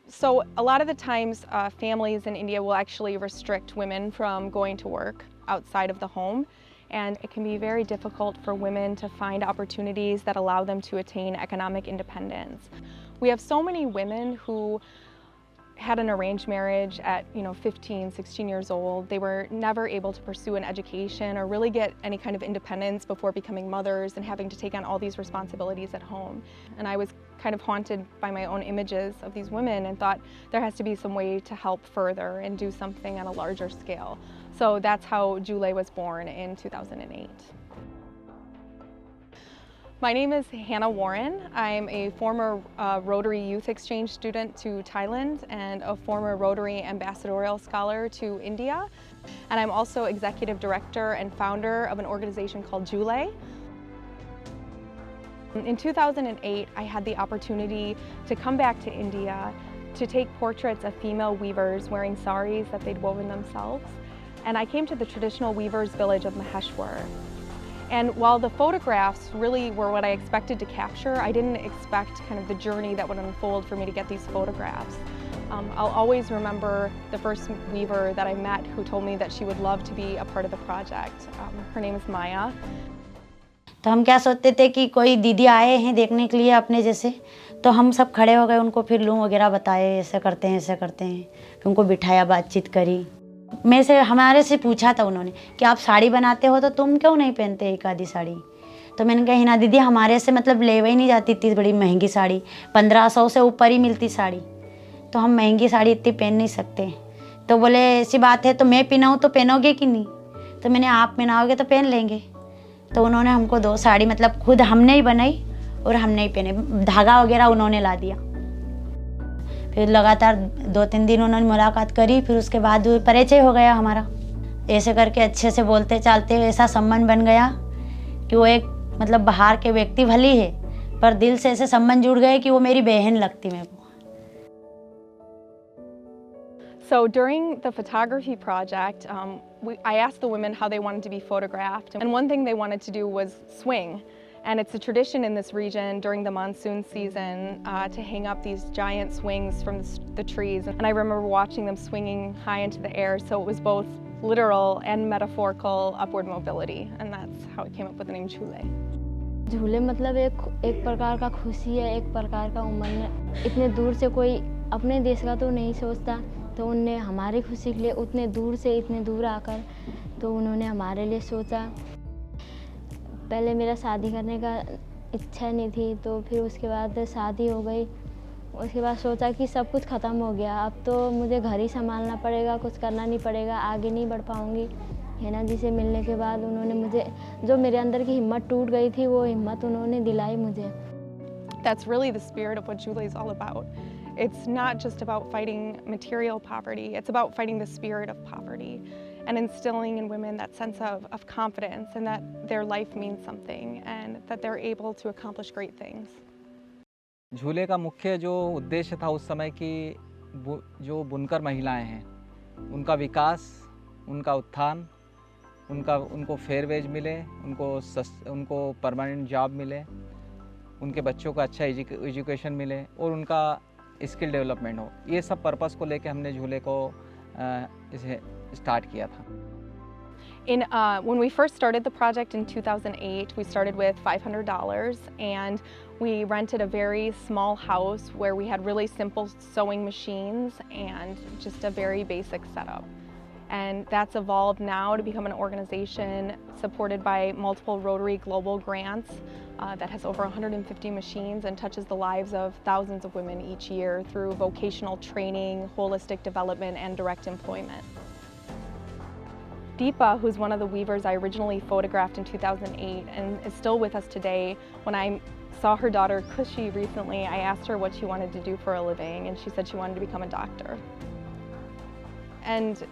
So a lot of the times families in India will actually restrict women from going to work outside of the home, and it can be very difficult for women to find opportunities that allow them to attain economic independence. We have so many women who had an arranged marriage at 15, 16 years old. They were never able to pursue an education or really get any kind of independence before becoming mothers and having to take on all these responsibilities at home. And I was kind of haunted by my own images of these women and thought there has to be some way to help further and do something on a larger scale. So that's how Jhoole was born in 2008. My name is Hannah Warren. I'm a former Rotary Youth Exchange student to Thailand and a former Rotary Ambassadorial Scholar to India. And I'm also executive director and founder of an organization called Jhoole. In 2008, I had the opportunity to come back to India to take portraits of female weavers wearing saris that they'd woven themselves. And I came to the traditional weavers' village of Maheshwar. And while the photographs really were what I expected to capture, I didn't expect kind of the journey that would unfold for me to get these photographs. I'll always remember the first weaver that I met who told me that she would love to be a part of the project. Her name is Maya. तो हम क्या सोचते थे कि कोई दीदी आए हैं देखने के लिए अपने जैसे, तो हम सब खड़े हो गए, उनको फिर लूँ वगैरह बताए, ऐसे करते हैं कि उनको बिठाया, बातचीत करी। मैं से हमारे से पूछा था उन्होंने कि आप साड़ी बनाते हो तो तुम क्यों नहीं पहनते एक आधी साड़ी। तो मैंने कहा हिना दीदी हमारे से मतलब लेवे ही नहीं जाती इतनी बड़ी महंगी साड़ी, 1500 से ऊपर ही मिलती साड़ी, तो हम महंगी साड़ी इतनी पहन नहीं सकते। तो बोले ऐसी बात है तो मैं पहनाऊँ तो पहनोगे कि नहीं। तो मैंने आप पहनाओगे तो पहन लेंगे। तो उन्होंने हमको 2 साड़ी मतलब खुद हमने ही बनाई और हमने ही पहने, धागा वगैरह उन्होंने ला दिया। फिर लगातार 2-3 दिन उन्होंने मुलाकात करी, फिर उसके बाद परिचय हो गया हमारा। ऐसे करके अच्छे से बोलते चालते ऐसा संबंध बन गया कि वो एक मतलब बाहर के व्यक्ति भली है पर दिल से ऐसे संबंध जुड़ गए कि वो मेरी बहन लगती मेरे को। So during the photography project, I asked the women how they wanted to be photographed, and one thing they wanted to do was swing. And it's a tradition in this region during the monsoon season to hang up these giant swings from the trees. And I remember watching them swinging high into the air, so it was both literal and metaphorical upward mobility. And that's how I came up with the name Jhoole. झूले मतलब एक प्रकार का खुशी है, एक प्रकार का उमंग। इतने दूर से कोई अपने देश का तो नहीं सोचता, तो उनने हमारी खुशी के लिए उतने दूर से इतने दूर आकर तो उन्होंने हमारे लिए सोचा। पहले मेरा शादी करने का इच्छा नहीं थी, तो फिर उसके बाद शादी हो गई। उसके बाद सोचा कि सब कुछ ख़त्म हो गया, अब तो मुझे घर ही संभालना पड़ेगा, कुछ करना नहीं पड़ेगा, आगे नहीं बढ़ पाऊँगी। हिना जी से मिलने के बाद उन्होंने मुझे जो मेरे अंदर की हिम्मत टूट गई थी वो हिम्मत उन्होंने दिलाई मुझे। That's really the spirit of what Jhoole is all about. It's not just about fighting material poverty, it's about fighting the spirit of poverty and instilling in women that sense of confidence and that their life means something and that they're able to accomplish great things. झूले का मुख्य जो उद्देश्य था उस समय की जो बुनकर महिलाएं हैं उनका विकास, उनका उत्थान, उनको फेयर वेज मिले, उनको परमानेंट जॉब मिले, उनके बच्चों को अच्छा एजुकेशन मिले और उनका स्किल डेवलपमेंट हो। ये सब पर्पस को लेके हमने झूले को इसे स्टार्ट किया था। When we first started the project in 2008, we started with $500 and we rented a very small house where we had really simple sewing machines and just a very basic setup. And that's evolved now to become an organization supported by multiple Rotary Global grants that has over 150 machines and touches the lives of thousands of women each year through vocational training, holistic development, and direct employment. Deepa, who's one of the weavers I originally photographed in 2008 and is still with us today, when I saw her daughter Kushi recently, I asked her what she wanted to do for a living, and she said she wanted to become a doctor. And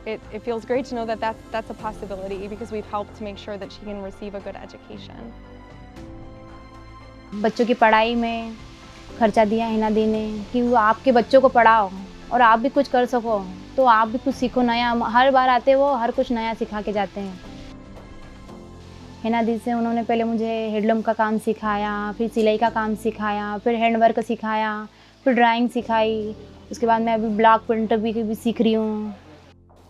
it feels great to know that that's a possibility because we've helped to make sure that she can receive a good education. बच्चों की पढ़ाई में खर्चा दिया हिना दी ने कि वो आपके बच्चों को पढ़ाओ और आप भी कुछ कर सको, तो आप भी कुछ सीखो नया। हर बार आते वो हर कुछ नया सिखा के जाते हैं। हिना दी से उन्होंने पहले मुझे हैंडलूम का काम सिखाया, फिर सिलाई का काम सिखाया, फिर हैंडवर्क सिखाया, फिर ड्राइंग सिखाई उसके बाद मैं अभी ब्लॉक प्रिंटर भी सीख रही हूँ।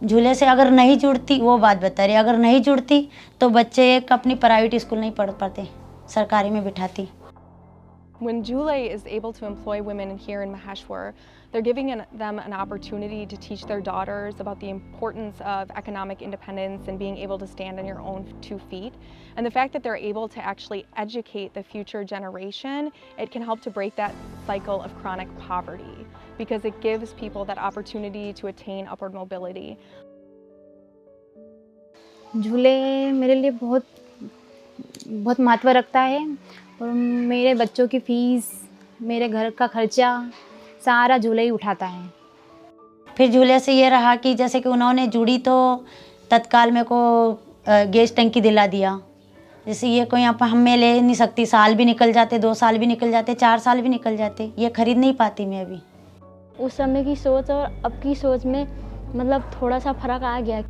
झूले से अगर नहीं जुड़ती, वो बात बता रही, अगर नहीं जुड़ती तो बच्चे एक अपनी प्राइवेट स्कूल नहीं पढ़ पाते, सरकारी में बिठाती। When Jhoole is able to employ women here in Maheshwar, they're giving them an opportunity to teach their daughters about the importance of economic independence and being able to stand on your own 2 feet. And the fact that they're able to actually educate the future generation, it can help to break that cycle of chronic poverty because it gives people that opportunity to attain upward mobility. झूले मेरे लिए बहुत बहुत महत्व रखता है और मेरे बच्चों की फीस, मेरे घर का खर्चा सारा झूले ही उठाता है। फिर झूले से ये रहा कि जैसे कि उन्होंने जुड़ी तो तत्काल मेरे को गैस टंकी दिला दिया। जैसे ये कोई यहाँ पर मैं ले नहीं सकती, साल भी निकल जाते, 2 साल भी निकल जाते, 4 साल भी निकल जाते, ये खरीद नहीं पाती मैं अभी। उस समय की सोच और अब की सोच में मतलब थोड़ा सा फर्क आ गया।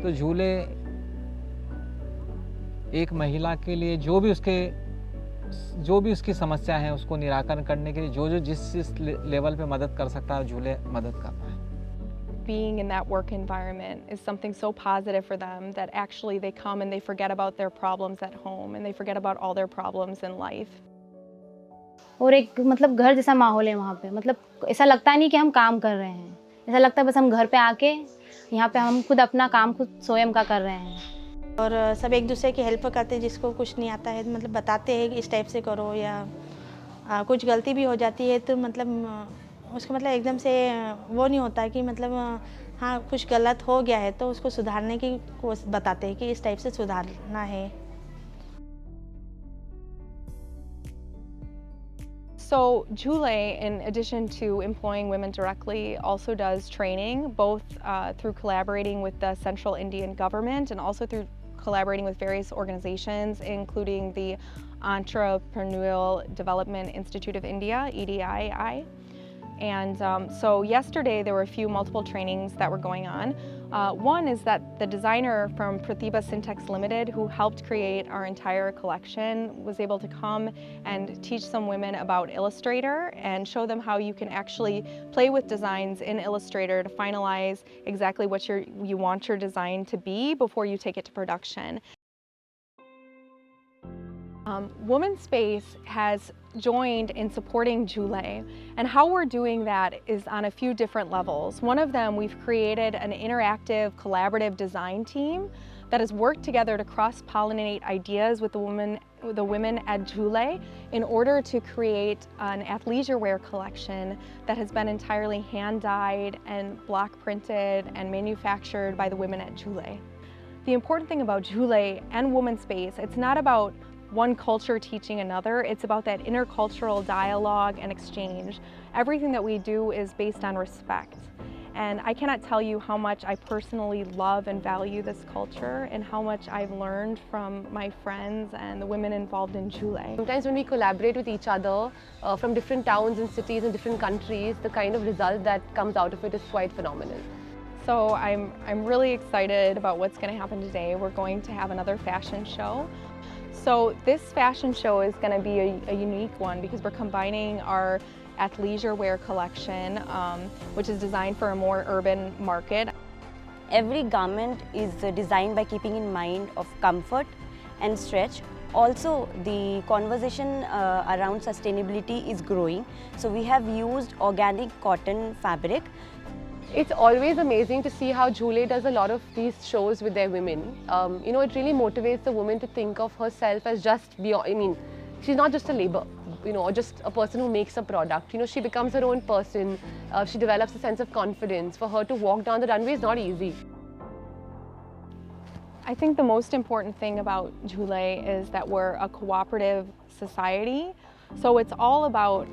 तो झूले एक महिला के लिए जो भी उसकी समस्या है उसको निराकरण करने के लिए जिस लेवल पे मदद कर सकता है, झूले मदद करता है। Being in that work environment is something so positive for them that actually they come and they forget about their problems at home and they forget about all their problems in life. और एक मतलब घर जैसा माहौल है वहाँ पे, मतलब ऐसा लगता नहीं कि हम काम कर रहे हैं, ऐसा लगता है बस हम घर पे आके यहाँ पे हम खुद अपना काम खुद स्वयं का कर रहे हैं। और सब एक दूसरे की हेल्प करते हैं, जिसको कुछ नहीं आता है मतलब बताते हैं कि इस टाइप से करो, या कुछ गलती भी हो जाती है तो मतलब उसको मतलब एकदम से वो नहीं होता कि मतलब हाँ कुछ गलत हो गया है तो उसको सुधारने की कोशिश बताते हैं कि इस टाइप से सुधारना है। So Jhoole, in addition to employing women directly, also does training, both through collaborating with the Central Indian government and also through collaborating with various organizations, including the Entrepreneurial Development Institute of India, EDII. And so yesterday there were multiple trainings that were going on. One is that the designer from Pratibha Syntex Limited, who helped create our entire collection, was able to come and teach some women about Illustrator and show them how you can actually play with designs in Illustrator to finalize exactly what you want your design to be before you take it to production. Women's Space has joined in supporting Jhoole, and how we're doing that is on a few different levels. One of them, we've created an interactive, collaborative design team that has worked together to cross-pollinate ideas with the women at Jhoole in order to create an athleisure wear collection that has been entirely hand-dyed and block printed and manufactured by the women at Jhoole. The important thing about Jhoole and Women's Space, it's not about one culture teaching another, it's about that intercultural dialogue and exchange. Everything that we do is based on respect. And I cannot tell you how much I personally love and value this culture and how much I've learned from my friends and the women involved in Jhoole. Sometimes when we collaborate with each other from different towns and cities and different countries, the kind of result that comes out of it is quite phenomenal. So I'm really excited about what's going to happen today. We're going to have another fashion show. So this fashion show is going to be a unique one because we're combining our athleisure wear collection, which is designed for a more urban market. Every garment is designed by keeping in mind of comfort and stretch. Also, the conversation around sustainability is growing. So we have used organic cotton fabric. It's always amazing to see how Jhoole does a lot of these shows with their women. You know, it really motivates the woman to think of herself as just beyond, I mean, she's not just a labor, you know, or just a person who makes a product. You know, she becomes her own person. She develops a sense of confidence. For her to walk down the runway is not easy. I think the most important thing about Jhoole is that we're a cooperative society. So it's all about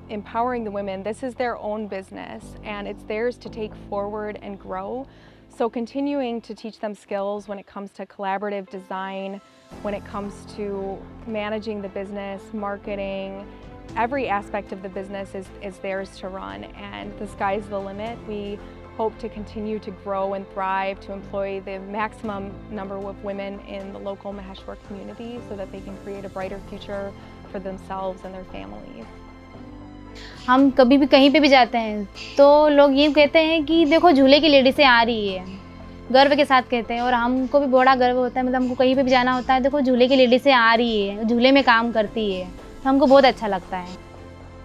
empowering the women. This is their own business and it's theirs to take forward and grow. So continuing to teach them skills when it comes to collaborative design, when it comes to managing the business, marketing, every aspect of the business is theirs to run, and the sky's the limit. We hope to continue to grow and thrive, to employ the maximum number of women in the local Maheshwar community so that they can create a brighter future for themselves and their families. हम कभी भी कहीं पे भी जाते हैं तो लोग ये कहते हैं कि देखो झूले की लेडीसें आ रही है, गर्व के साथ कहते हैं। और हमको भी बड़ा गर्व होता है, मतलब हमको कहीं पे भी जाना होता है, देखो झूले की लेडीसें आ रही है, झूले में काम करती है, तो हमको बहुत अच्छा लगता है।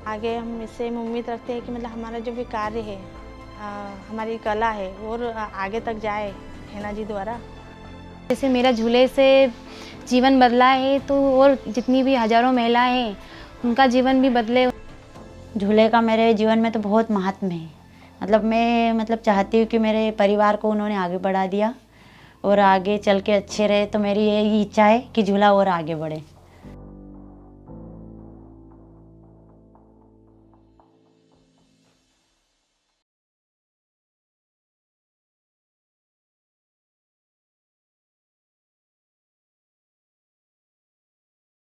आगे हम इससे उम्मीद रखते हैं कि मतलब हमारा जो भी कार्य है, हमारी कला है और आगे तक जाए हेना जी द्वारा। जैसे मेरा झूले से जीवन बदला है तो और जितनी भी हज़ारों महिलाएं हैं उनका जीवन भी बदले। झूले का मेरे जीवन में तो बहुत महात्म है। मतलब मैं चाहती हूँ कि मेरे परिवार को उन्होंने आगे बढ़ा दिया और आगे चल के अच्छे रहे, तो मेरी यही इच्छा है कि झूला और आगे बढ़े।